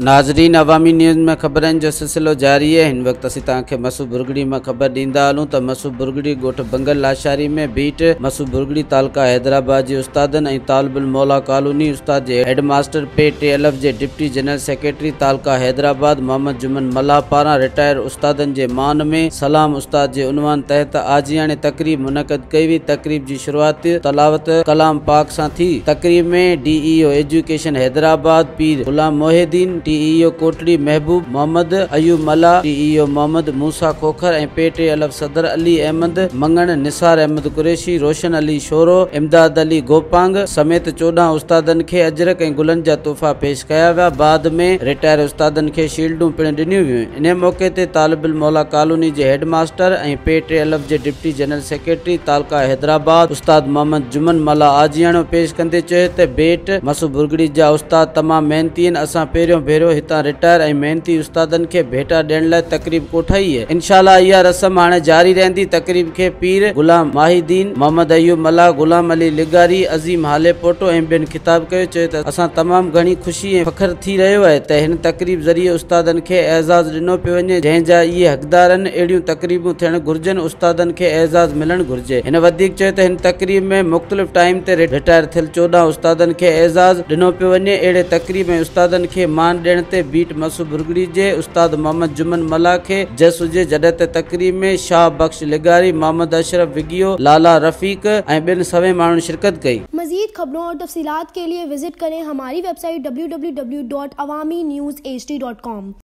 नाज़रीन, अवामी न्यूज़ में ख़बरनि जो सिलसिलो जारी है। हिन वक्त असीं तव्हांखे मसूद बुरगड़ी में ख़बर ॾींदा हलूं त मसूद बुरगड़ी ॻोठ बंगल लाशारी में बीट मसूद बुरगड़ी तालका हैदराबाद जे उस्तादनि ऐं तालिबुल मौला कॉलोनी उस्ताद जे हेडमास्टर पे टे जे deputy general secretary तालका Hyderabad Mohammad Juman मल्लाह पारां रिटायर उस्तादनि जे मान में सलाम उस्ताद जे उनवान तहत आजियाने तकरीब मुनक़द कई हुई। तकरीब जी शुरूआत तलावत कलाम पाक सां थी। तकरीब में DEO एजुकेशन हैदराबाद पीर गुलाम मोहिद्दीन, DEO कोटड़ी महबूब मोहम्मद अयूब मल्ला, DEO मोहम्मद मूसा खोखर ऐं पेटे अलफ सदर अली अहमद मंगण, निसार अहमद कुरैशी, रोशन अली शोरो, इमदाद अली गोपांग समेत 14 उस्तादनि खे अजरक ऐं गुलनि जा तोहफ़ा पेश कया विया। बाद में रिटायर उस्तादनि खे शील्डूं पिण ॾिनियूं वियूं। इन मौके ते तालिबुल मौला कॉलोनी जे हेडमास्टर ऐं पेटे अलफ जे डिप्टी जनरल सेक्रेटरी तालका हैदराबाद उस्ताद मोहम्मद जुमन मल्ला आजियाणो पेश कंदे चयो त बेट मसूद बुरगड़ी जा उस्ताद तमामु मेहनती आहिनि। असां पहिरियों भेरो हितां रिटायर ऐं मेहनती उस्तादनि खे भेटा ॾियण लाइ तकरीब कोठाई है। इंशाअल्लाह इहा रस्म हाणे जारी रहंदी। तकरीब खे पीर गुलाम माहिद्दीन, मोहम्मद अयूब मल्ला, गुलाम अली लिगारी, अज़ीम हाले पोटो ऐं ॿियनि ख़िताब कयो। चयो त असां तमामु घणी ख़ुशी ऐं फ़ख्र थी रहियो आहे त हिन तकरीब ज़रिए उस्तादनि खे एज़ाज़ ॾिनो पियो वञे जंहिंजा इहे हक़दार आहिनि। अहिड़ियूं तकरीबूं थियणु घुरिजनि, उस्तादनि खे एज़ाज़ मिलणु घुरिजे। हिन वधीक चयो त हिन तकरीब में मुख़्तलिफ़ टाइम ते रिटायर थियल 14 उस्तादनि खे एज़ाज़ ॾिनो पियो वञे। अहिड़े तकरीब ऐं उस्तादनि खे मान ॾियण ते बीट मसूद बुरगड़ी जे उस्ताद मोहम्मद जुमन मल्ला खे जस हुजे, जॾहिं त तकरीब में शाह बख्श लिगारी, मोहम्मद अशरफ विगियो, लाला रफ़ीक ऐं ॿियनि सवे माण्हुनि शिरकत कई। मज़ीद खबरों और तफसीलात के लिए विजिट करें हमारी वेबसाइट www.awamiNewsHD.com।